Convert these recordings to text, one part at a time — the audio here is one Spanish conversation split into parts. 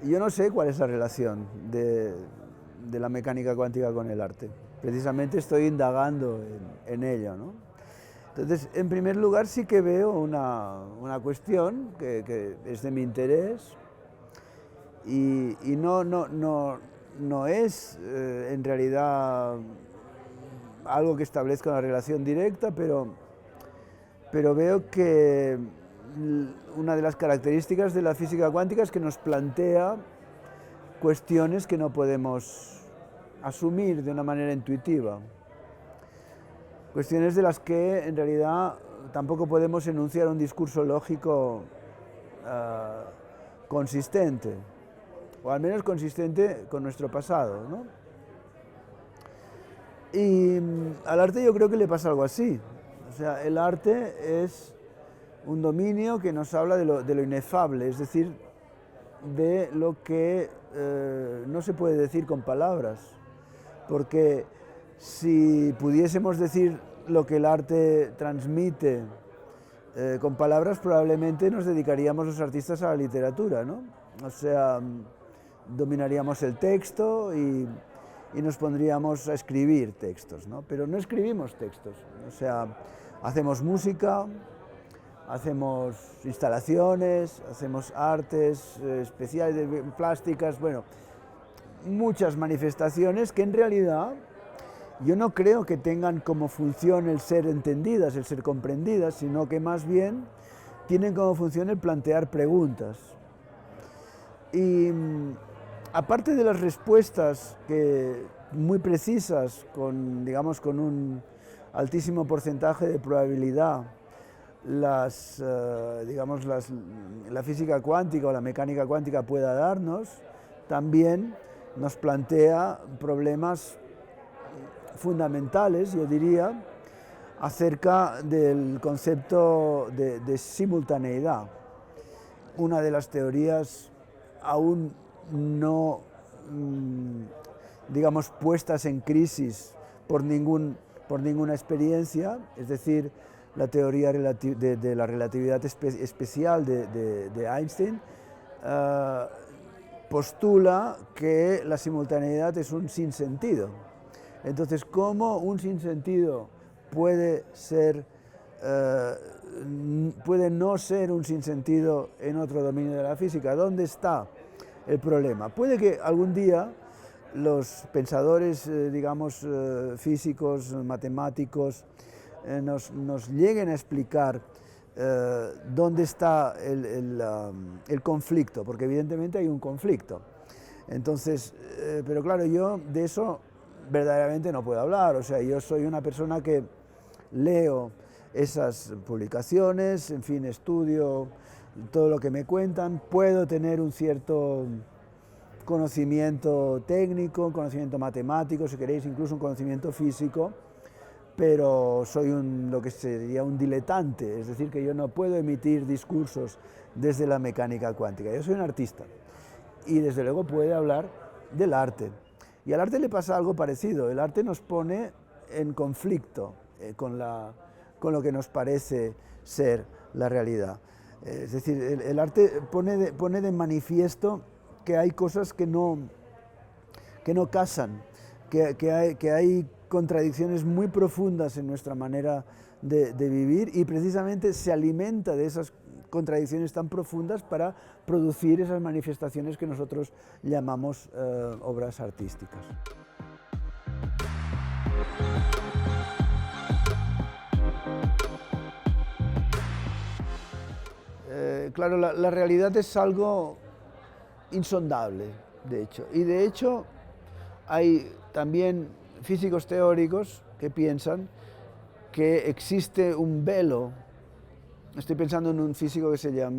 Yo no sé cuál es la relación de la mecánica cuántica con el arte. Precisamente estoy indagando en ello, ¿no? Entonces, en primer lugar, sí que veo una cuestión que es de mi interés y no es en realidad algo que establezca una relación directa, pero veo que una de las características de la física cuántica es que nos plantea cuestiones que no podemos asumir de una manera intuitiva. Cuestiones de las que en realidad tampoco podemos enunciar un discurso lógico consistente, o al menos consistente con nuestro pasado, ¿no? Y al arte yo creo que le pasa algo así. O sea, el arte es un dominio que nos habla de lo inefable, es decir, de lo que no se puede decir con palabras, porque si pudiésemos decir lo que el arte transmite con palabras, probablemente nos dedicaríamos los artistas a la literatura, ¿no? O sea, dominaríamos el texto y nos pondríamos a escribir textos, ¿no? Pero no escribimos textos, o sea, hacemos música, hacemos instalaciones, hacemos artes especiales, plásticas, bueno, muchas manifestaciones que en realidad yo no creo que tengan como función el ser entendidas, el ser comprendidas, sino que más bien tienen como función el plantear preguntas. Y aparte de las respuestas muy precisas, digamos, con un altísimo porcentaje de probabilidad, la física cuántica o la mecánica cuántica pueda darnos, también nos plantea problemas fundamentales, yo diría, acerca del concepto de simultaneidad. Una de las teorías aún no, digamos, puestas en crisis por ninguna experiencia, es decir, la teoría de la relatividad especial de Einstein, postula que la simultaneidad es un sinsentido. Entonces, ¿cómo un sinsentido puede no ser un sinsentido en otro dominio de la física? ¿Dónde está el problema? Puede que algún día los pensadores, digamos, físicos, matemáticos, nos lleguen a explicar dónde está el conflicto, porque evidentemente hay un conflicto. Entonces, pero claro, yo de eso verdaderamente no puedo hablar, o sea, yo soy una persona que leo esas publicaciones, en fin, estudio todo lo que me cuentan, puedo tener un cierto conocimiento técnico, conocimiento matemático, si queréis, incluso un conocimiento físico, pero soy lo que sería un diletante, es decir, que yo no puedo emitir discursos desde la mecánica cuántica. Yo soy un artista y desde luego puede hablar del arte. Y al arte le pasa algo parecido, el arte nos pone en conflicto con lo que nos parece ser la realidad. Es decir, el arte pone de manifiesto que hay cosas que no casan, que hay contradicciones muy profundas en nuestra manera de vivir y precisamente se alimenta de esas contradicciones tan profundas para producir esas manifestaciones que nosotros llamamos obras artísticas. Claro, la realidad es algo insondable, de hecho, y de hecho hay también físicos teóricos que piensan que existe un velo. Estoy pensando en un físico que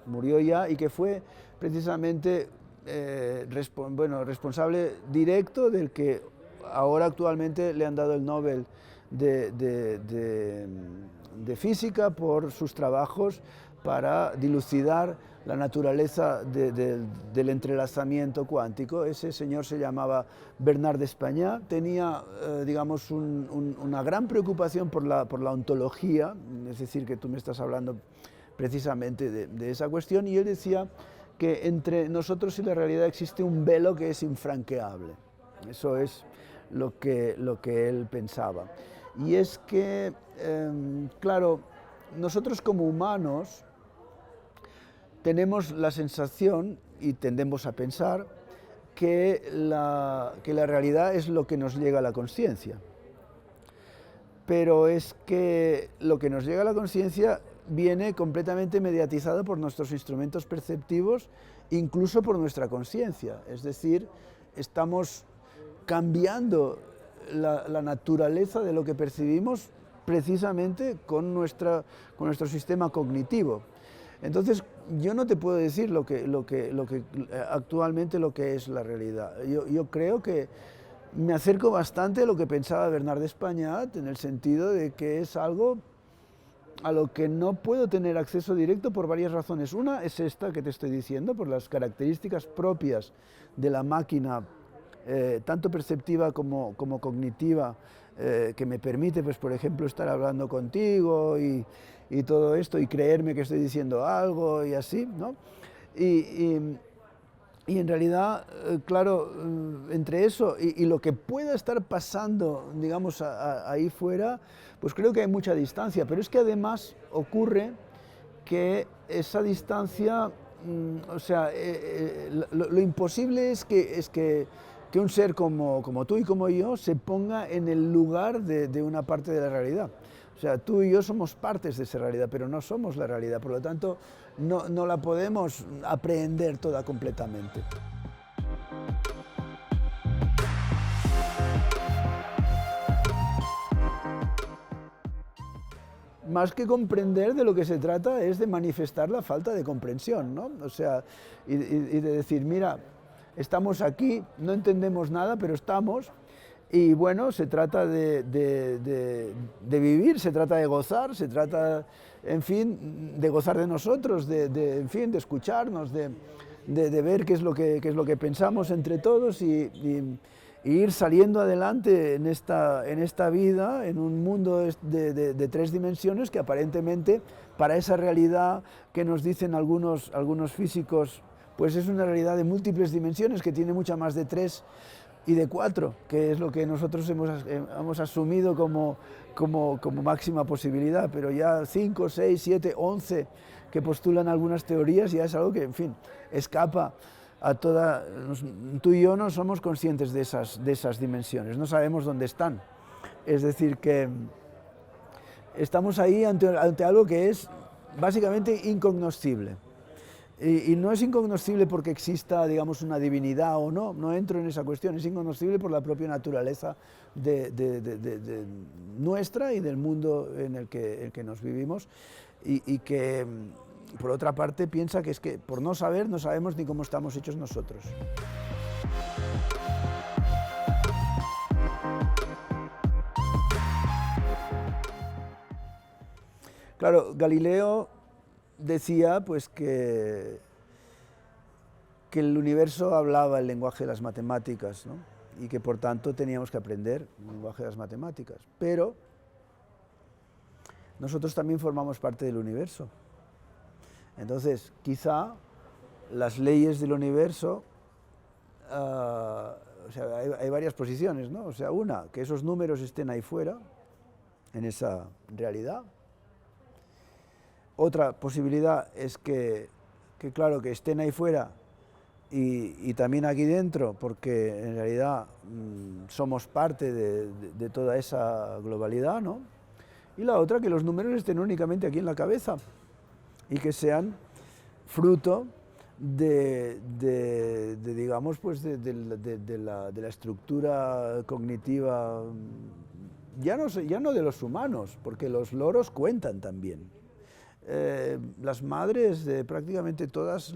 murió ya, y que fue precisamente responsable directo del que ahora actualmente le han dado el Nobel de Física por sus trabajos para dilucidar la naturaleza del entrelazamiento cuántico. Ese señor se llamaba Bernard d'Espagnac, tenía, digamos, una gran preocupación por la ontología, es decir, que tú me estás hablando precisamente de esa cuestión, y él decía que entre nosotros y la realidad existe un velo que es infranqueable. Eso es lo que él pensaba. Y es que, claro, nosotros como humanos tenemos la sensación, y tendemos a pensar, que la realidad es lo que nos llega a la consciencia. Pero es que lo que nos llega a la consciencia viene completamente mediatizado por nuestros instrumentos perceptivos, incluso por nuestra conciencia. Es decir, estamos cambiando la naturaleza de lo que percibimos precisamente con nuestro sistema cognitivo. Entonces, yo no te puedo decir actualmente lo que es la realidad. Yo creo que me acerco bastante a lo que pensaba Bernard d'Espagnac, en el sentido de que es algo a lo que no puedo tener acceso directo por varias razones. Una es esta que te estoy diciendo, por las características propias de la máquina, tanto perceptiva como cognitiva, que me permite, pues, por ejemplo, estar hablando contigo y todo esto, y creerme que estoy diciendo algo y así, ¿no? Y en realidad, claro, entre eso y lo que pueda estar pasando, digamos, ahí fuera, pues creo que hay mucha distancia. Pero es que además ocurre que esa distancia, o sea, lo imposible es que un ser como tú y como yo se ponga en el lugar de una parte de la realidad. O sea, tú y yo somos partes de esa realidad, pero no somos la realidad. Por lo tanto, no la podemos aprehender toda completamente. Más que comprender, de lo que se trata es de manifestar la falta de comprensión, ¿no? O sea, y de decir, mira, estamos aquí, no entendemos nada, pero estamos. Y bueno, se trata de vivir, se trata de gozar, se trata, en fin, de gozar de nosotros, en fin, de escucharnos, de ver qué es lo que pensamos entre todos y ir saliendo adelante en esta vida, en un mundo de tres dimensiones que aparentemente, para esa realidad que nos dicen algunos físicos, pues es una realidad de múltiples dimensiones que tiene mucha más de tres y de 4, que es lo que nosotros hemos asumido como máxima posibilidad, pero ya 5, 6, 7, 11 que postulan algunas teorías ya es algo que, en fin, escapa a toda... Tú y yo no somos conscientes de esas dimensiones, no sabemos dónde están. Es decir, que estamos ahí ante algo que es básicamente incognoscible. Y no es incognoscible porque exista, digamos, una divinidad o no entro en esa cuestión, es incognoscible por la propia naturaleza nuestra y del mundo en el que nos vivimos, y que, por otra parte, piensa que es que por no saber, no sabemos ni cómo estamos hechos nosotros. Claro, Galileo decía, pues, que el universo hablaba el lenguaje de las matemáticas, ¿no? Y que por tanto teníamos que aprender el lenguaje de las matemáticas. Pero nosotros también formamos parte del universo. Entonces, quizá las leyes del universo, o sea, hay varias posiciones, ¿no? O sea, una, que esos números estén ahí fuera, en esa realidad. Otra posibilidad es que claro, que estén ahí fuera y también aquí dentro, porque en realidad somos parte de toda esa globalidad, ¿no? Y la otra, que los números estén únicamente aquí en la cabeza y que sean fruto digamos, pues de la estructura cognitiva, ya no de los humanos, porque los loros cuentan también. Las madres de prácticamente todas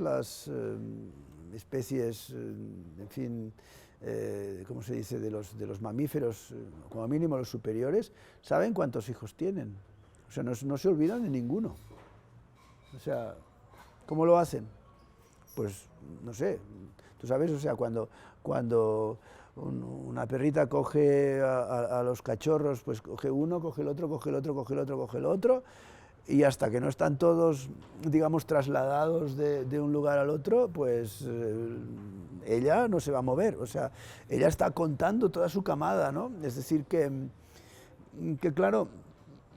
especies, en fin, ¿cómo se dice?, de los mamíferos, como mínimo los superiores, saben cuántos hijos tienen. O sea, no se olvidan de ninguno. O sea, ¿cómo lo hacen? Pues, no sé, tú sabes, o sea, cuando una perrita coge a los cachorros, pues coge uno, coge el otro, coge el otro, coge el otro, coge el otro, y hasta que no están todos, digamos, trasladados de un lugar al otro, pues ella no se va a mover. O sea, ella está contando toda su camada, ¿no? Es decir, que claro,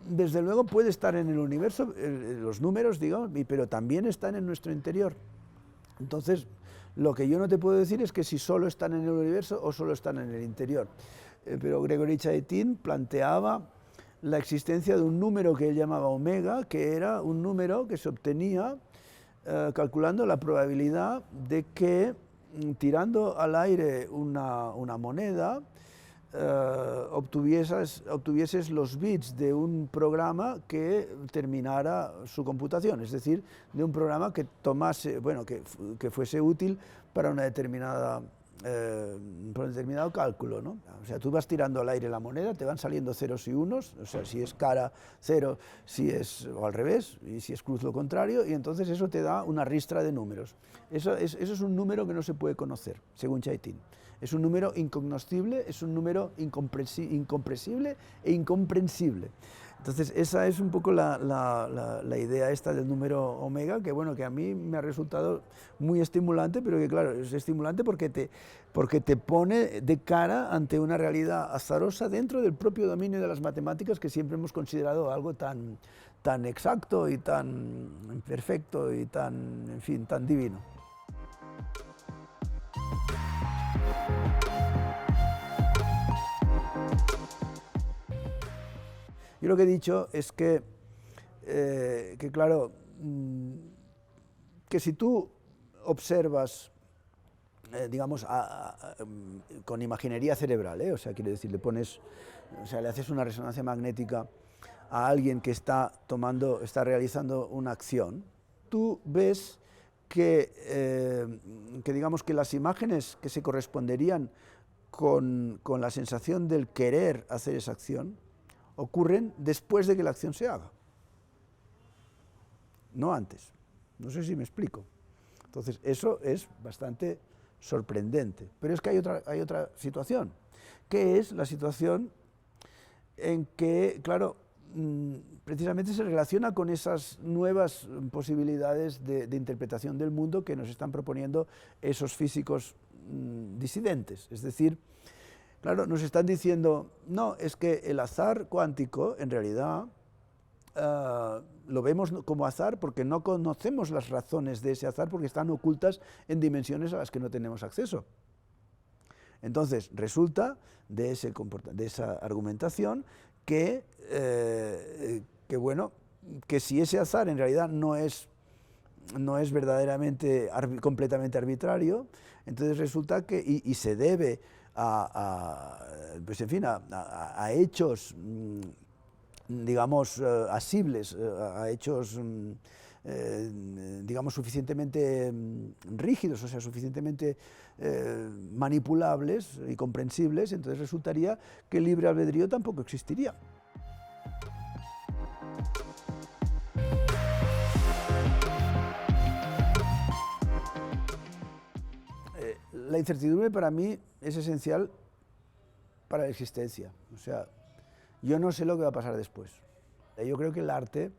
desde luego puede estar en el universo, los números, digo, pero también están en nuestro interior. Entonces, lo que yo no te puedo decir es que si solo están en el universo o solo están en el interior. Pero Gregory Chaitin planteaba la existencia de un número que él llamaba omega, que era un número que se obtenía calculando la probabilidad de que tirando al aire una moneda obtuvieses los bits de un programa que terminara su computación, es decir, de un programa que tomase, bueno, que fuese útil para para un determinado cálculo, ¿no? O sea, tú vas tirando al aire la moneda, te van saliendo ceros y unos, o sea, si es cara, cero, si es, o al revés, y si es cruz lo contrario, y entonces eso te da una ristra de números. Eso es un número que no se puede conocer, según Chaitin. Es un número incognoscible, es un número incompresible e incomprensible. Entonces, esa es un poco la idea esta del número omega, que bueno, que a mí me ha resultado muy estimulante, pero que claro, es estimulante porque te pone de cara ante una realidad azarosa dentro del propio dominio de las matemáticas, que siempre hemos considerado algo tan exacto y tan perfecto y tan, en fin, tan divino. Yo lo que he dicho es que claro, que si tú observas, digamos, con imaginería cerebral, o sea, quiere decir, le haces una resonancia magnética a alguien que está realizando una acción, tú ves que digamos que las imágenes que se corresponderían con la sensación del querer hacer esa acción ocurren después de que la acción se haga, no antes. No sé si me explico. Entonces, eso es bastante sorprendente. Pero es que hay otra situación, que es la situación en que, claro, precisamente se relaciona con esas nuevas posibilidades de interpretación del mundo que nos están proponiendo esos físicos disidentes. Es decir, claro, nos están diciendo, no, es que el azar cuántico, en realidad, lo vemos como azar porque no conocemos las razones de ese azar porque están ocultas en dimensiones a las que no tenemos acceso. Entonces, resulta de esa argumentación que si ese azar en realidad no es verdaderamente completamente arbitrario, entonces resulta que, y se debe pues en fin, a hechos, digamos, asibles, a hechos, digamos, suficientemente rígidos, o sea, suficientemente manipulables y comprensibles, entonces resultaría que el libre albedrío tampoco existiría. La incertidumbre para mí es esencial para la existencia. O sea, yo no sé lo que va a pasar después. Yo creo que el arte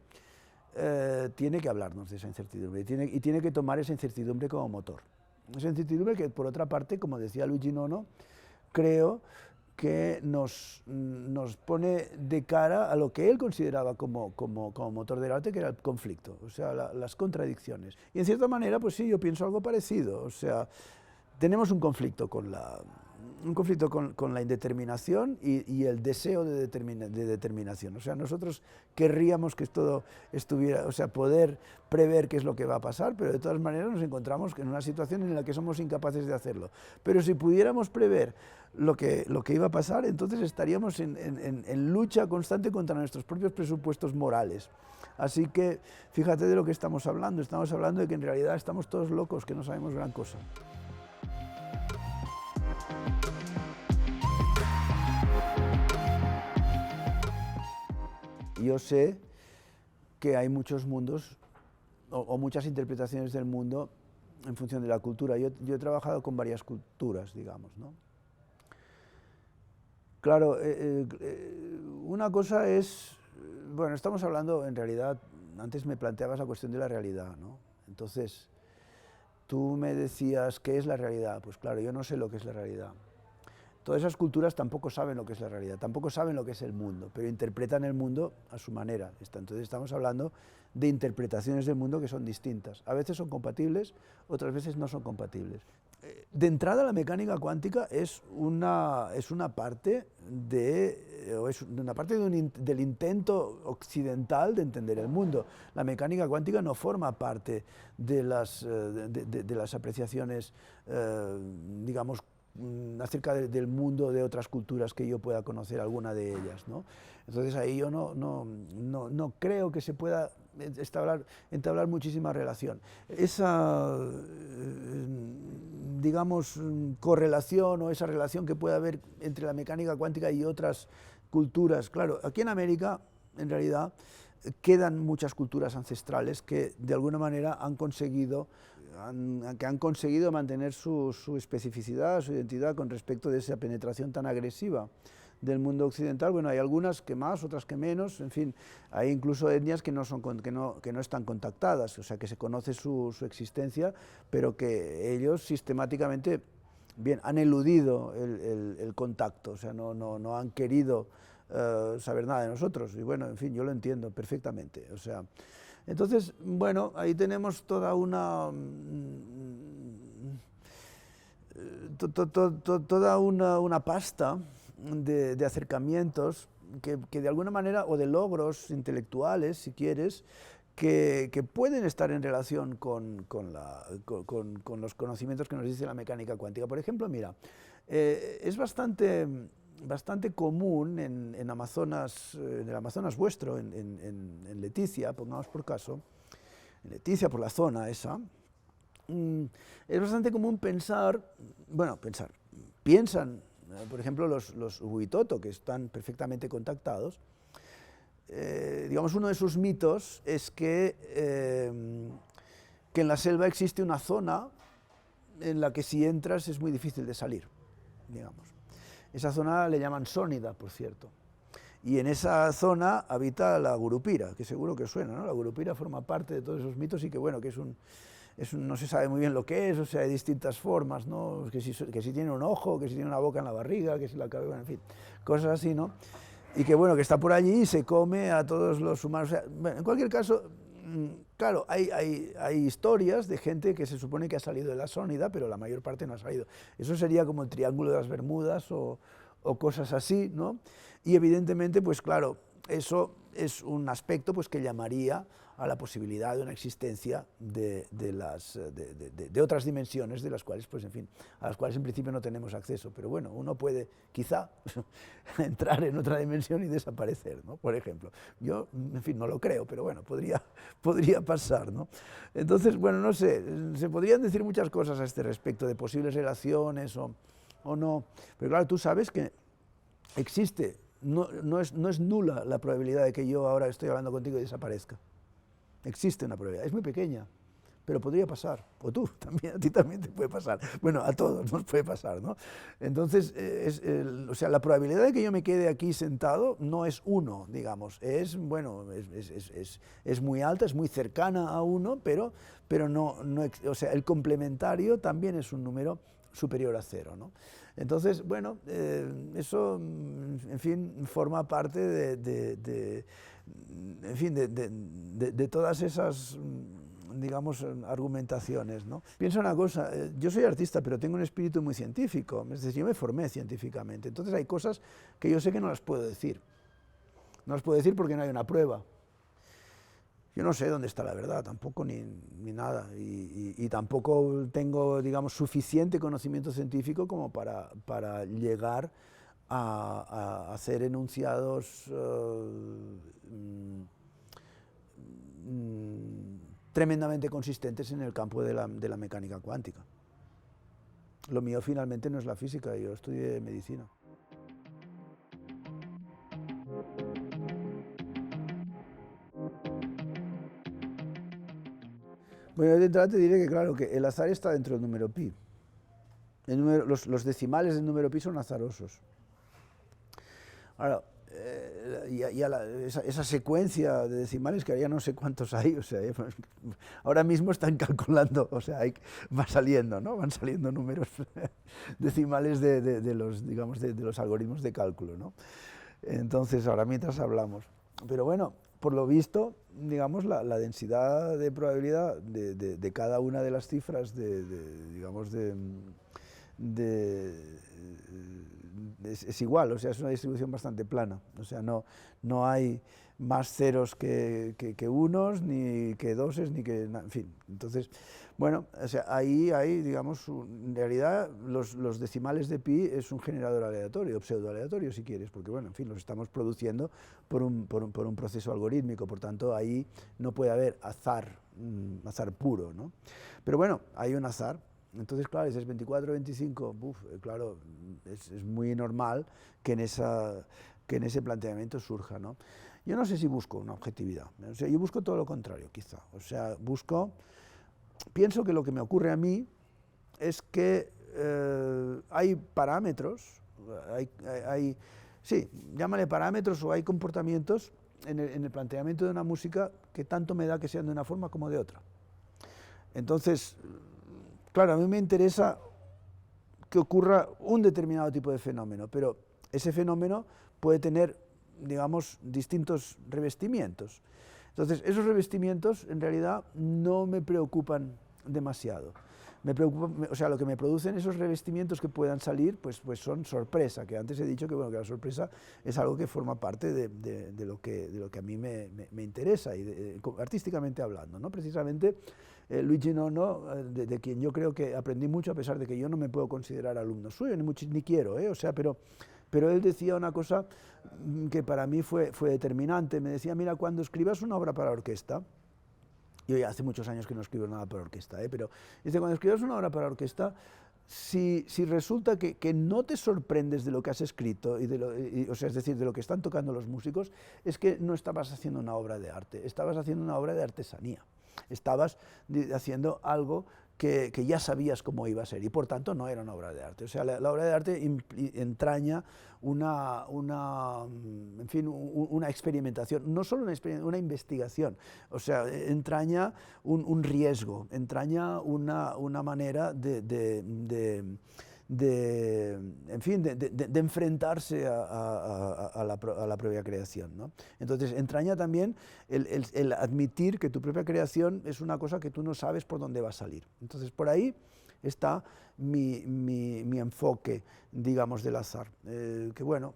tiene que hablarnos de esa incertidumbre y tiene que tomar esa incertidumbre como motor. Esa incertidumbre que, por otra parte, como decía Luigi Nono, creo que nos pone de cara a lo que él consideraba como motor del arte, que era el conflicto, o sea, las contradicciones. Y en cierta manera, pues sí, yo pienso algo parecido, o sea, tenemos un conflicto con un conflicto con la indeterminación y el deseo de determinación. O sea, nosotros querríamos que todo estuviera, o sea, poder prever qué es lo que va a pasar, pero de todas maneras nos encontramos en una situación en la que somos incapaces de hacerlo. Pero si pudiéramos prever lo que iba a pasar, entonces estaríamos en lucha constante contra nuestros propios presupuestos morales. Así que fíjate de lo que estamos hablando de que en realidad estamos todos locos, que no sabemos gran cosa. Yo sé que hay muchos mundos o muchas interpretaciones del mundo en función de la cultura. Yo he trabajado con varias culturas, digamos, ¿no? Claro, una cosa es, bueno, estamos hablando en realidad, antes me planteabas la cuestión de la realidad, ¿no? Entonces, tú me decías, ¿qué es la realidad? Pues claro, yo no sé lo que es la realidad. Todas esas culturas tampoco saben lo que es la realidad, tampoco saben lo que es el mundo, pero interpretan el mundo a su manera. Entonces estamos hablando de interpretaciones del mundo que son distintas. A veces son compatibles, otras veces no son compatibles. De entrada, la mecánica cuántica es una parte del intento occidental de entender el mundo. La mecánica cuántica no forma parte de las apreciaciones, digamos, acerca del mundo de otras culturas que yo pueda conocer alguna de ellas, ¿no? Entonces ahí yo no creo que se pueda entablar muchísima relación. Esa, digamos, correlación o esa relación que puede haber entre la mecánica cuántica y otras culturas, claro, aquí en América, en realidad, quedan muchas culturas ancestrales que de alguna manera han conseguido mantener su especificidad, su identidad con respecto de esa penetración tan agresiva del mundo occidental. Bueno, hay algunas que más, otras que menos, en fin, hay incluso etnias que no están contactadas, o sea, que se conoce su existencia, pero que ellos sistemáticamente, bien, han eludido el contacto, o sea, no han querido saber nada de nosotros, y bueno, en fin, yo lo entiendo perfectamente, o sea, entonces, bueno, ahí tenemos toda una pasta de acercamientos que de alguna manera, o de logros intelectuales, si quieres, que pueden estar en relación con los conocimientos que nos dice la mecánica cuántica. Por ejemplo, mira, es bastante común en el Amazonas vuestro, en Leticia, pongamos por caso, en Leticia, por la zona esa, es bastante común piensan, por ejemplo, los Huitoto, que están perfectamente contactados, digamos, uno de sus mitos es que en la selva existe una zona en la que si entras es muy difícil de salir, digamos. Esa zona le llaman Sónida, por cierto. Y en esa zona habita la Gurupira, que seguro que suena, ¿no? La Gurupira forma parte de todos esos mitos y que, bueno, que no se sabe muy bien lo que es, o sea, hay distintas formas, ¿no? Que si tiene un ojo, que si tiene una boca en la barriga, que si la cabeza, en fin, cosas así, ¿no? Y que, bueno, que está por allí y se come a todos los humanos. O sea, bueno, en cualquier caso, claro, hay historias de gente que se supone que ha salido de la Sónida, pero la mayor parte no ha salido. Eso sería como el Triángulo de las Bermudas o cosas así, ¿no? Y evidentemente, pues claro, eso es un aspecto pues, que llamaría a la posibilidad de una existencia de otras dimensiones de las cuales, pues en fin, a las cuales en principio no tenemos acceso. Pero bueno, uno puede quizá entrar en otra dimensión y desaparecer, ¿no? Por ejemplo. Yo, en fin, no lo creo, pero bueno, podría pasar, ¿no? Entonces, bueno, no sé, se podrían decir muchas cosas a este respecto de posibles relaciones o no. Pero claro, tú sabes que existe, no es nula la probabilidad de que yo ahora estoy hablando contigo y desaparezca. Existe una probabilidad, es muy pequeña, pero podría pasar, o tú también, a ti también te puede pasar, bueno, a todos nos puede pasar, ¿no? Entonces, o sea, la probabilidad de que yo me quede aquí sentado no es 1, digamos, es muy alta, es muy cercana a 1, pero no, o sea, el complementario también es un número superior a 0, ¿no? Entonces, bueno, eso, en fin, forma parte en fin, de todas esas, digamos, argumentaciones, ¿no? Piensa una cosa, yo soy artista, pero tengo un espíritu muy científico, es decir, yo me formé científicamente, entonces hay cosas que yo sé que no las puedo decir. No las puedo decir porque no hay una prueba. Yo no sé dónde está la verdad, tampoco ni nada, y tampoco tengo, digamos, suficiente conocimiento científico como para llegar a hacer enunciados tremendamente consistentes en el campo de la mecánica cuántica. Lo mío finalmente no es la física, yo estudié medicina. Bueno, de entrada te diré que claro, que el azar está dentro del número pi. Los decimales del número pi son azarosos. Ahora, esa secuencia de decimales, que ya no sé cuántos hay, o sea, ahora mismo están calculando, o sea, va saliendo, ¿no? Van saliendo números decimales de los, digamos, de los algoritmos de cálculo, ¿no? Entonces, ahora mientras hablamos. Pero bueno, por lo visto, digamos, la densidad de probabilidad de cada una de las cifras es igual, o sea, es una distribución bastante plana, o sea, no hay más ceros que unos, ni que doses, ni que, en fin, entonces, bueno, o sea, ahí hay, digamos, en realidad los decimales de pi es un generador aleatorio, pseudo aleatorio si quieres, porque bueno, en fin, los estamos produciendo por un proceso algorítmico, por tanto ahí no puede haber azar puro, ¿no? Pero bueno, hay un azar. Entonces, claro, si es 24, 25, claro, es muy normal que en ese planteamiento surja, ¿no? Yo no sé si busco una objetividad, o sea, yo busco todo lo contrario, quizá. O sea, pienso que lo que me ocurre a mí es que hay parámetros, sí, llámale parámetros, o hay comportamientos en el planteamiento de una música que tanto me da que sean de una forma como de otra. Entonces, claro, a mí me interesa que ocurra un determinado tipo de fenómeno, pero ese fenómeno puede tener, digamos, distintos revestimientos. Entonces, esos revestimientos en realidad no me preocupan demasiado. Me preocupa, o sea, lo que me producen esos revestimientos que puedan salir, pues son sorpresa, que antes he dicho que, bueno, que la sorpresa es algo que forma parte de lo que a mí me interesa, y artísticamente hablando, ¿no? Precisamente Luigi Nono, de quien yo creo que aprendí mucho, a pesar de que yo no me puedo considerar alumno suyo, ni quiero, o sea, pero él decía una cosa que para mí fue determinante. Me decía, mira, cuando escribas una obra para orquesta, yo ya hace muchos años que no escribo nada para orquesta, pero dice, cuando escribas una obra para orquesta, si resulta que no te sorprendes de lo que has escrito, o sea, es decir, de lo que están tocando los músicos, es que no estabas haciendo una obra de arte, estabas haciendo una obra de artesanía, estabas haciendo algo que ya sabías cómo iba a ser, y por tanto no era una obra de arte. O sea, la obra de arte entraña en fin, una experimentación, no solo una investigación, o sea, entraña un riesgo, entraña una manera en fin, de enfrentarse a la propia creación, ¿no? Entonces, entraña también el admitir que tu propia creación es una cosa que tú no sabes por dónde va a salir. Entonces, por ahí está mi enfoque, digamos, del azar, que bueno,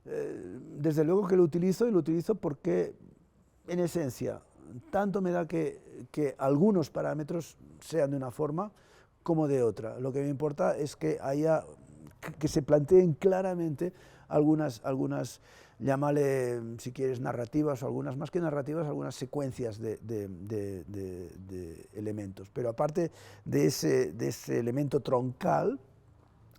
desde luego que lo utilizo, y lo utilizo porque, en esencia, tanto me da que algunos parámetros sean de una forma como de otra. Lo que me importa es que se planteen claramente algunas, llámale, si quieres, narrativas, o algunas más que narrativas, algunas secuencias de elementos. Pero aparte de ese elemento troncal,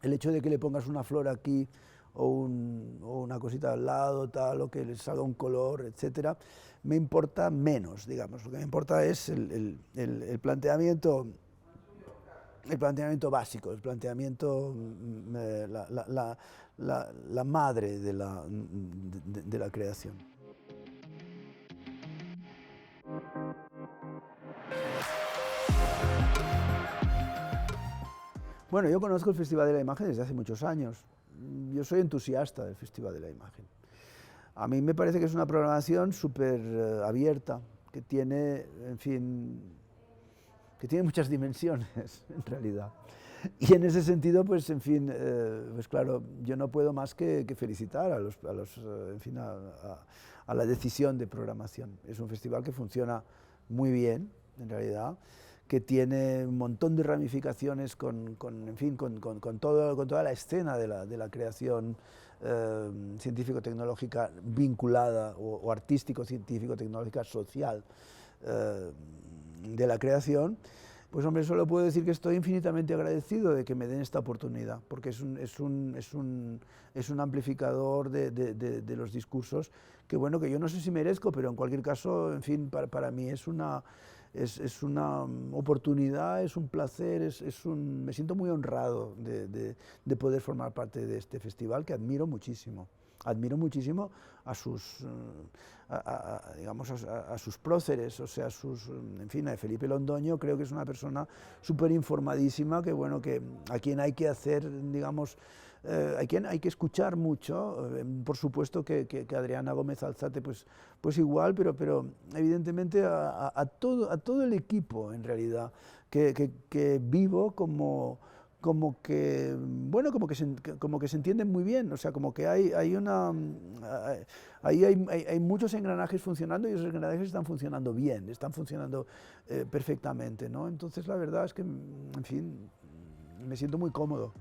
el hecho de que le pongas una flor aquí o una cosita al lado, tal, o que le salga un color, etcétera, me importa menos, digamos. Lo que me importa es el planteamiento básico, el planteamiento, la madre de la creación. Bueno, yo conozco el Festival de la Imagen desde hace muchos años. Yo soy entusiasta del Festival de la Imagen. A mí me parece que es una programación súper abierta, que tiene, en fin, que tiene muchas dimensiones, en realidad. Y en ese sentido, pues, en fin, pues claro, yo no puedo más que felicitar en fin, a la decisión de programación. Es un festival que funciona muy bien, en realidad, que tiene un montón de ramificaciones en fin, con toda la escena de la creación científico-tecnológica vinculada, o artístico-científico-tecnológica social de la creación. Pues hombre, solo puedo decir que estoy infinitamente agradecido de que me den esta oportunidad, porque es un amplificador de los discursos que, bueno, que yo no sé si merezco, pero en cualquier caso, en fin, para mí es una oportunidad, es un placer, me siento muy honrado de poder formar parte de este festival que admiro muchísimo. Admiro muchísimo a sus, digamos, a sus próceres, o sea, en fin, a Felipe Londoño. Creo que es una persona súper informadísima, que bueno, a quien hay que hacer, digamos, a quien hay que escuchar mucho. Por supuesto que Adriana Gómez Alzate, pues igual, pero evidentemente a todo el equipo, en realidad, que vivo como que, bueno, como que se entienden muy bien, o sea, como que hay muchos engranajes funcionando, y esos engranajes están funcionando bien, están funcionando perfectamente, ¿no? Entonces la verdad es que, en fin, me siento muy cómodo.